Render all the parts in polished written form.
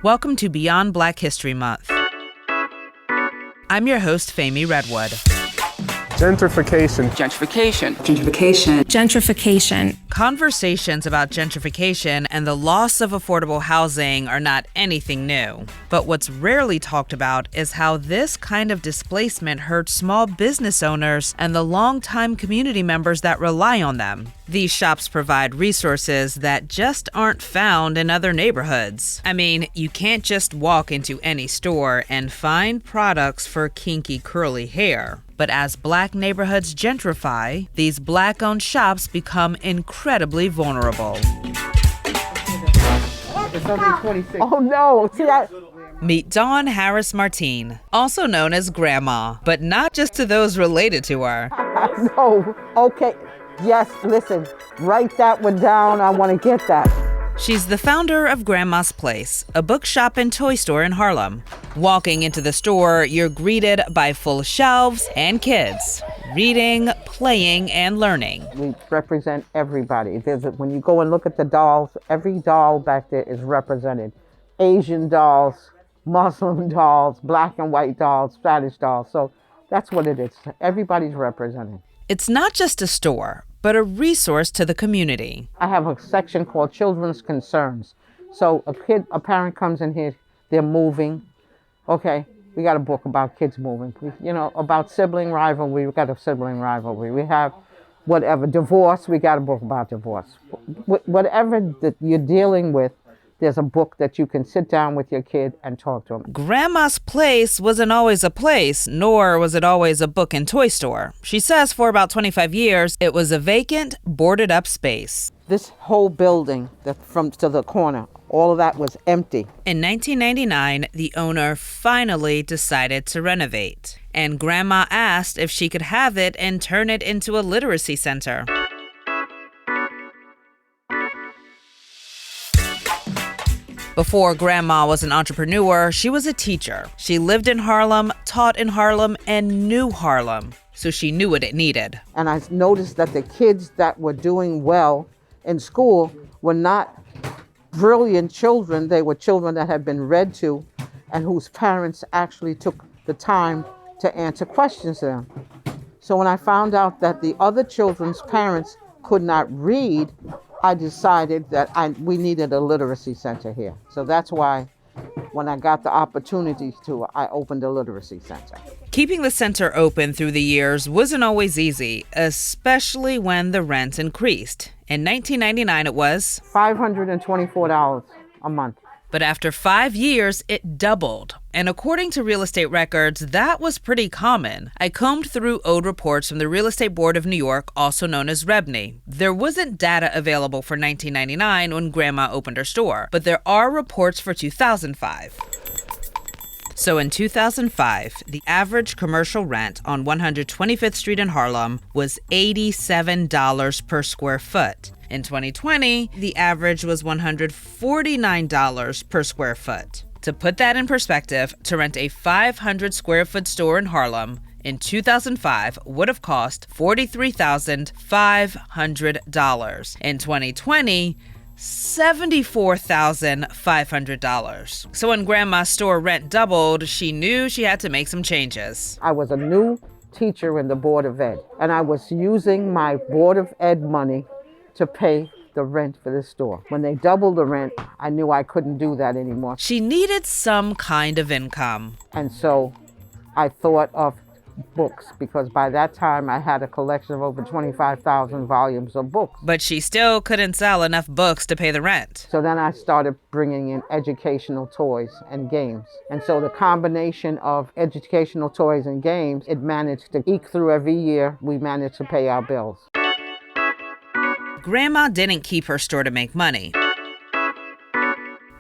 Welcome to Beyond Black History Month. I'm your host, Femi Redwood. Gentrification. Gentrification. Gentrification. Gentrification. Conversations about gentrification and the loss of affordable housing are not anything new. But what's rarely talked about is how this kind of displacement hurts small business owners and the longtime community members that rely on them. These shops provide resources that just aren't found in other neighborhoods. I mean, you can't just walk into any store and find products for kinky curly hair. But as Black neighborhoods gentrify, these Black-owned shops become incredibly vulnerable. It's only 26. Oh no, see that? Meet Dawn Harris Martine, also known as Grandma, but not just to those related to her. No, okay. Yes, listen, write that one down. I want to get that. She's the founder of Grandma's Place, a bookshop and toy store in Harlem. Walking into the store, you're greeted by full shelves and kids, reading, playing, and learning. We represent everybody. When you go and look at the dolls, every doll back there is represented. Asian dolls, Muslim dolls, Black and white dolls, Spanish dolls. So that's what it is. Everybody's represented. It's not just a store, but a resource to the community. I have a section called Children's Concerns. So a parent comes in here, they're moving. Okay, we got a book about kids moving. About sibling rivalry, we got a sibling rivalry. We have whatever, divorce, we got a book about divorce. Whatever that you're dealing with, there's a book that you can sit down with your kid and talk to them. Grandma's Place wasn't always a place, nor was it always a book and toy store. She says for about 25 years, it was a vacant, boarded up space. This whole building, from to the corner, all of that was empty. In 1999, the owner finally decided to renovate, and Grandma asked if she could have it and turn it into a literacy center. Before Grandma was an entrepreneur, she was a teacher. She lived in Harlem, taught in Harlem, and knew Harlem, so she knew what it needed. And I noticed that the kids that were doing well in school were not brilliant children. They were children that had been read to and whose parents actually took the time to answer questions to them. So when I found out that the other children's parents could not read, I decided that we needed a literacy center here. So that's why when I got the opportunity I opened a literacy center. Keeping the center open through the years wasn't always easy, especially when the rent increased. In 1999, it was $524 a month. But after 5 years, it doubled. And according to real estate records, that was pretty common. I combed through old reports from the Real Estate Board of New York, also known as REBNY. There wasn't data available for 1999 when Grandma opened her store, but there are reports for 2005. So in 2005, the average commercial rent on 125th Street in Harlem was $87 per square foot. In 2020, the average was $149 per square foot. To put that in perspective, to rent a 500 square foot store in Harlem in 2005 would have cost $43,500. In 2020, $74,500. So when Grandma's store rent doubled, she knew she had to make some changes. I was a new teacher in the Board of Ed, and I was using my Board of Ed money to pay the rent for the store. When they doubled the rent, I knew I couldn't do that anymore. She needed some kind of income. And so I thought of books, because by that time I had a collection of over 25,000 volumes of books. But she still couldn't sell enough books to pay the rent. So then I started bringing in educational toys and games. And so the combination of educational toys and games, it managed to eke through every year. We managed to pay our bills. Grandma didn't keep her store to make money,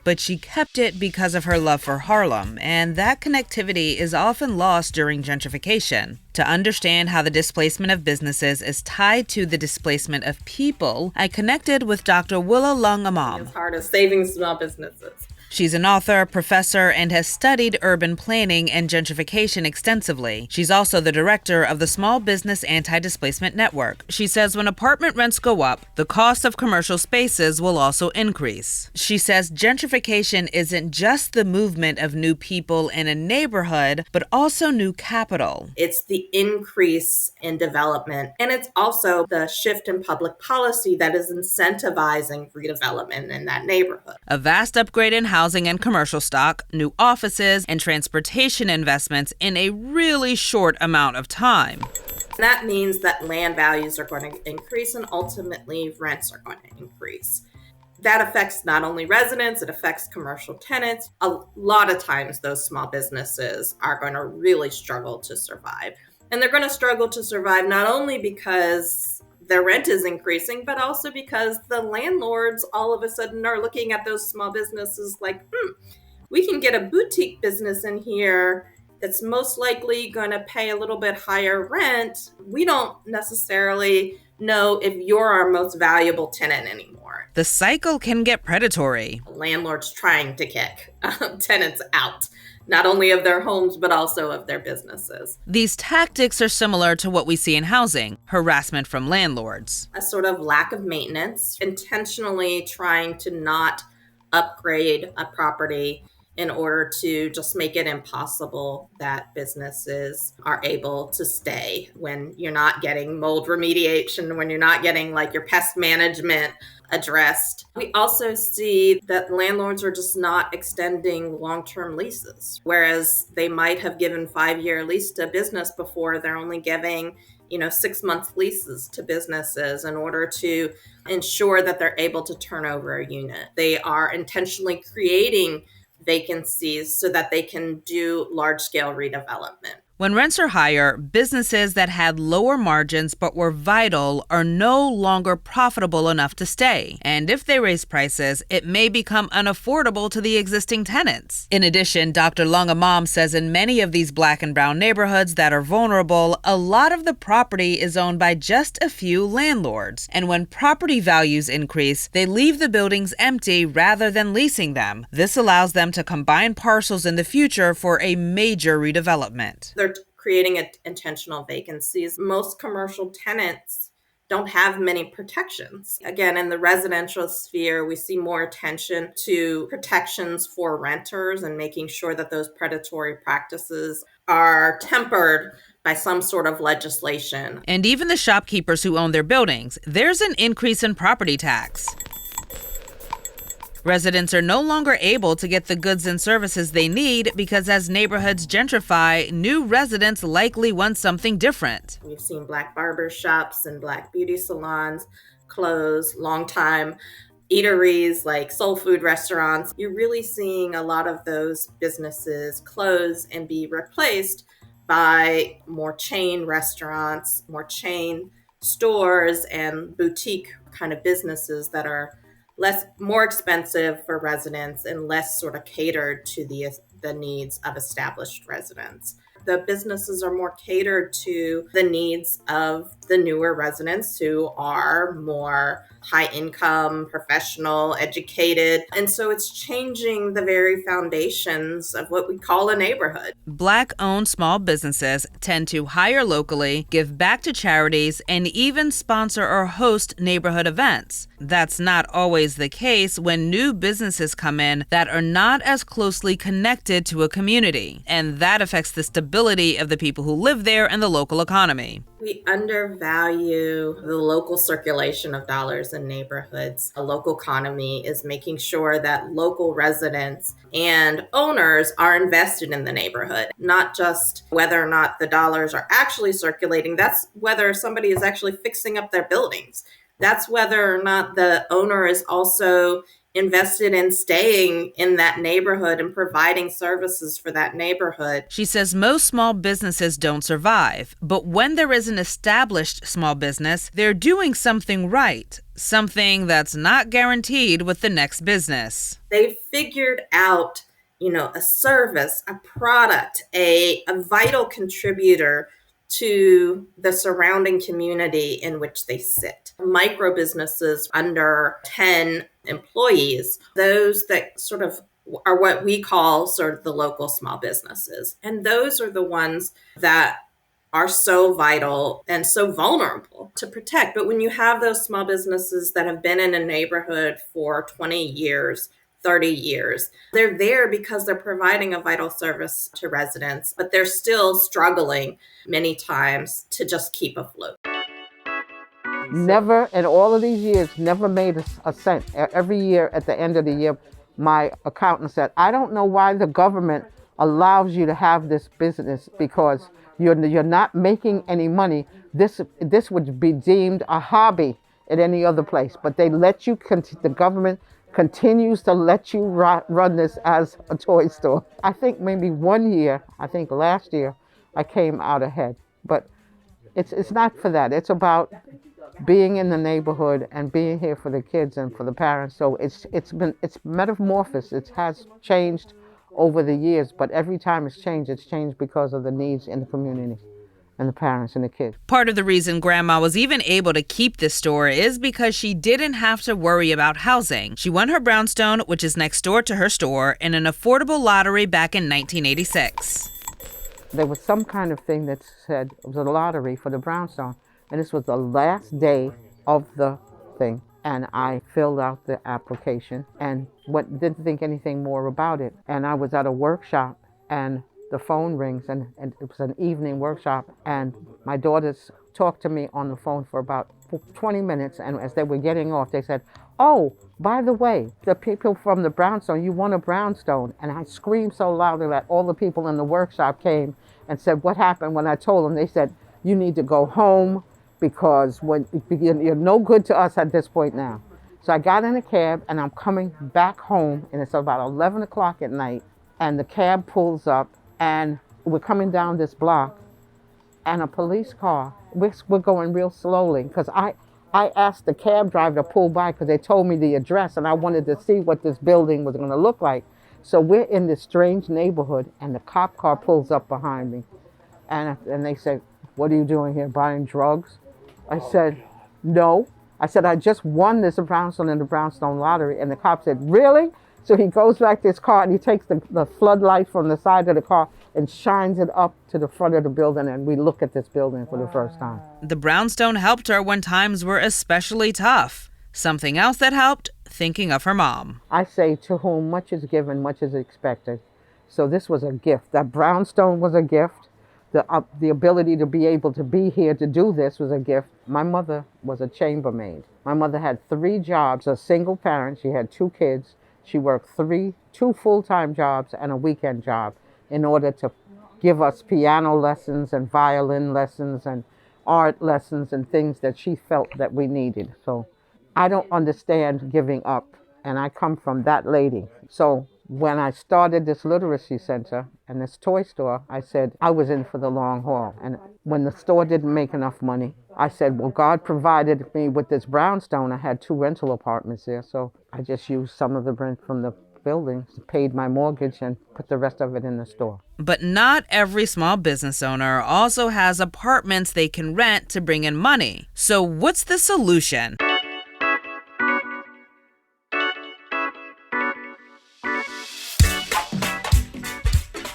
but she kept it because of her love for Harlem, and that connectivity is often lost during gentrification. To understand how the displacement of businesses is tied to the displacement of people, I connected with Dr. Willow Lung-Amam. It's hard as saving small businesses. She's an author, professor, and has studied urban planning and gentrification extensively. She's also the director of the Small Business Anti-Displacement Network. She says when apartment rents go up, the cost of commercial spaces will also increase. She says gentrification isn't just the movement of new people in a neighborhood, but also new capital. It's the increase in development, and it's also the shift in public policy that is incentivizing redevelopment in that neighborhood. A vast upgrade in housing and commercial stock, new offices, and transportation investments in a really short amount of time. That means that land values are going to increase and ultimately rents are going to increase. That affects not only residents, it affects commercial tenants. A lot of times those small businesses are going to really struggle to survive. And they're going to struggle to survive not only because their rent is increasing, but also because the landlords all of a sudden are looking at those small businesses like, we can get a boutique business in here that's most likely going to pay a little bit higher rent. We don't necessarily know if you're our most valuable tenant anymore. The cycle can get predatory. Landlords trying to kick tenants out, not only of their homes, but also of their businesses. These tactics are similar to what we see in housing, harassment from landlords. A sort of lack of maintenance, intentionally trying to not upgrade a property in order to just make it impossible that businesses are able to stay when you're not getting mold remediation, when you're not getting like your pest management addressed. We also see that landlords are just not extending long-term leases, whereas they might have given 5-year lease to business before. They're only giving 6-month leases to businesses in order to ensure that they're able to turn over a unit. They are intentionally creating vacancies so that they can do large-scale redevelopment. When rents are higher, businesses that had lower margins but were vital are no longer profitable enough to stay. And if they raise prices, it may become unaffordable to the existing tenants. In addition, Dr. Lung-Amam says in many of these Black and brown neighborhoods that are vulnerable, a lot of the property is owned by just a few landlords. And when property values increase, they leave the buildings empty rather than leasing them. This allows them to combine parcels in the future for a major redevelopment. They're creating intentional vacancies. Most commercial tenants don't have many protections. Again, in the residential sphere, we see more attention to protections for renters and making sure that those predatory practices are tempered by some sort of legislation. And even the shopkeepers who own their buildings, there's an increase in property tax. Residents are no longer able to get the goods and services they need because as neighborhoods gentrify, new residents likely want something different. We've seen Black barber shops and Black beauty salons close, longtime eateries like soul food restaurants. You're really seeing a lot of those businesses close and be replaced by more chain restaurants, more chain stores, and boutique kind of businesses that are more expensive for residents and less sort of catered to the needs of established residents. The businesses are more catered to the needs of the newer residents who are more high income, professional, educated. And so it's changing the very foundations of what we call a neighborhood. Black-owned small businesses tend to hire locally, give back to charities, and even sponsor or host neighborhood events. That's not always the case when new businesses come in that are not as closely connected to a community, and that affects the stability of the people who live there and the local economy. We undervalue the local circulation of dollars in neighborhoods. A local economy is making sure that local residents and owners are invested in the neighborhood, not just whether or not the dollars are actually circulating. That's whether somebody is actually fixing up their buildings. That's whether or not the owner is also invested in staying in that neighborhood and providing services for that neighborhood. She says most small businesses don't survive, but when there is an established small business, they're doing something right, something that's not guaranteed with the next business. They figured out, a service, a product, a vital contributor to the surrounding community in which they sit. Micro businesses under 10 employees, those that sort of are what we call sort of the local small businesses. And those are the ones that are so vital and so vulnerable to protect. But when you have those small businesses that have been in a neighborhood for 20 years, 30 years, they're there because they're providing a vital service to residents, but they're still struggling many times to just keep afloat. Never, in all of these years, never made a cent. Every year, at the end of the year, my accountant said, I don't know why the government allows you to have this business, because you're not making any money. This would be deemed a hobby at any other place, but they let you, the government continues to let you run this as a toy store. I think maybe one year, I think last year, I came out ahead, but it's not for that. It's about being in the neighborhood and being here for the kids and for the parents. So it's metamorphosed. It has changed over the years, but every time it's changed because of the needs in the community and the parents and the kids. Part of the reason Grandma was even able to keep this store is because she didn't have to worry about housing. She won her brownstone, which is next door to her store, in an affordable lottery back in 1986. There was some kind of thing that said it was a lottery for the brownstone. And this was the last day of the thing. And I filled out the application and didn't think anything more about it. And I was at a workshop and the phone rings, and it was an evening workshop. And my daughters talked to me on the phone for about 20 minutes. And as they were getting off, they said, oh, by the way, the people from the brownstone, you won a brownstone. And I screamed so loudly that all the people in the workshop came and said, what happened? When I told them, they said, you need to go home, because you're no good to us at this point now. So I got in a cab and I'm coming back home, and it's about 11 o'clock at night, and the cab pulls up and we're coming down this block, and a police car, we're going real slowly because I asked the cab driver to pull by because they told me the address and I wanted to see what this building was going to look like. So we're in this strange neighborhood and the cop car pulls up behind me, and they say, what are you doing here, buying drugs? I said, no. I said, I just won this brownstone in the brownstone lottery. And the cop said, really? So he goes back to his car and he takes the floodlight from the side of the car and shines it up to the front of the building. And we look at this building for the first time. The brownstone helped her when times were especially tough. Something else that helped, thinking of her mom. I say, to whom much is given, much is expected. So this was a gift. That brownstone was a gift. The ability to be able to be here to do this was a gift. My mother was a chambermaid. My mother had 3 jobs, a single parent. She had 2 kids. She worked 2 full-time jobs and a weekend job in order to give us piano lessons and violin lessons and art lessons and things that she felt that we needed. So I don't understand giving up, and I come from that lady. So when I started this literacy center and this toy store, I said I was in for the long haul. And when the store didn't make enough money, I said, well, God provided me with this brownstone. I had 2 rental apartments there, so I just used some of the rent from the buildings, paid my mortgage, and put the rest of it in the store. But not every small business owner also has apartments they can rent to bring in money. So what's the solution?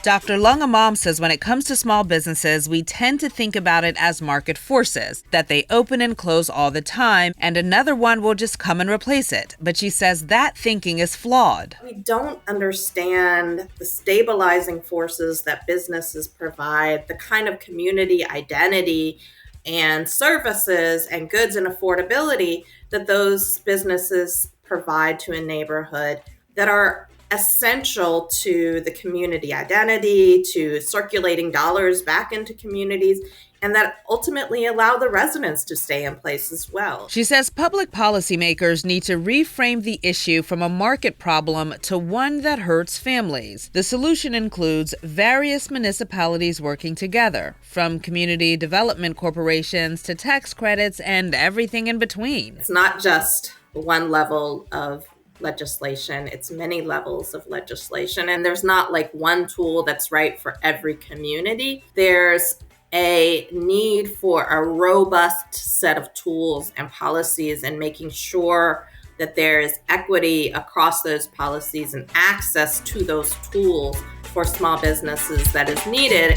Dr. Lung-Amam says when it comes to small businesses, we tend to think about it as market forces, that they open and close all the time, and another one will just come and replace it. But she says that thinking is flawed. We don't understand the stabilizing forces that businesses provide, the kind of community identity and services and goods and affordability that those businesses provide to a neighborhood that are essential to the community identity, to circulating dollars back into communities, and that ultimately allow the residents to stay in place as well. She says public policymakers need to reframe the issue from a market problem to one that hurts families. The solution includes various municipalities working together, from community development corporations to tax credits and everything in between. It's not just one level of legislation, it's many levels of legislation, and there's not like one tool that's right for every community. There's a need for a robust set of tools and policies and making sure that there is equity across those policies and access to those tools for small businesses that is needed.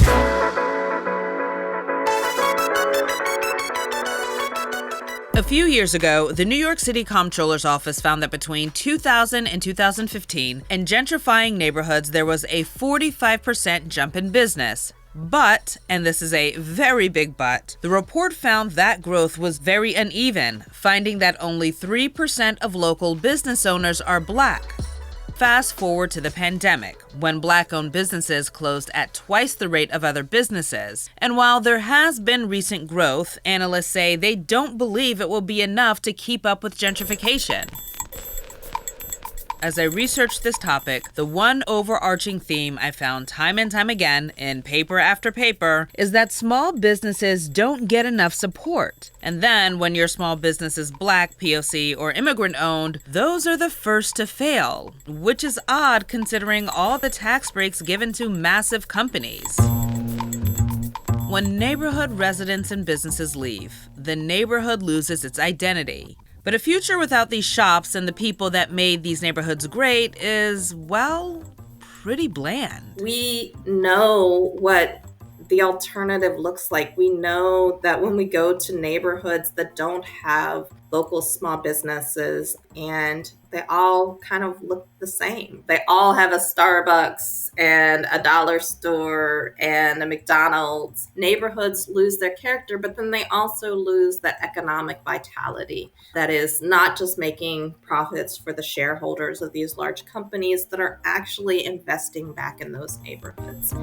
A few years ago, the New York City Comptroller's Office found that between 2000 and 2015, in gentrifying neighborhoods, there was a 45% jump in business. But, and this is a very big but, the report found that growth was very uneven, finding that only 3% of local business owners are Black. Fast forward to the pandemic, when Black-owned businesses closed at twice the rate of other businesses. And while there has been recent growth, analysts say they don't believe it will be enough to keep up with gentrification. As I researched this topic, the one overarching theme I found time and time again in paper after paper is that small businesses don't get enough support. And then when your small business is Black, POC, or immigrant owned, those are the first to fail, which is odd considering all the tax breaks given to massive companies. When neighborhood residents and businesses leave, the neighborhood loses its identity. But a future without these shops and the people that made these neighborhoods great is, well, pretty bland. We know what the alternative looks like. We know that when we go to neighborhoods that don't have local small businesses, and they all kind of look the same. They all have a Starbucks and a dollar store and a McDonald's. Neighborhoods lose their character, but then they also lose that economic vitality that is not just making profits for the shareholders of these large companies that are actually investing back in those neighborhoods.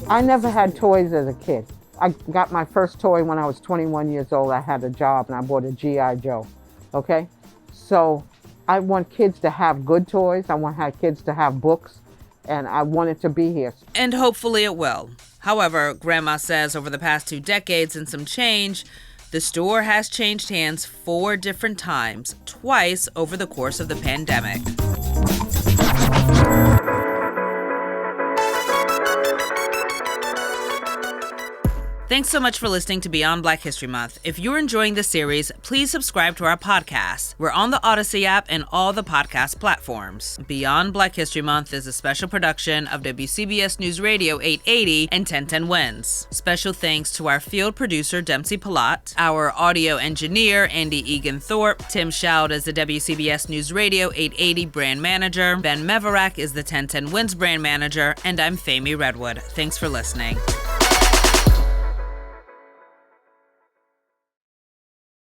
I never had toys as a kid. I got my first toy when I was 21 years old. I had a job and I bought a G.I. Joe, okay? So I want kids to have good toys. I want kids to have books, and I want it to be here. And hopefully it will. However, Grandma says over the past 2 decades and some change, the store has changed hands 4 different times, twice over the course of the pandemic. Thanks so much for listening to Beyond Black History Month. If you're enjoying this series, please subscribe to our podcast. We're on the Odyssey app and all the podcast platforms. Beyond Black History Month is a special production of WCBS News Radio 880 and 1010 Wins. Special thanks to our field producer, Dempsey Palat, our audio engineer, Andy Egan-Thorpe, Tim Shoud is the WCBS News Radio 880 brand manager, Ben Meverak is the 1010 Wins brand manager, and I'm Fahmy Redwood. Thanks for listening.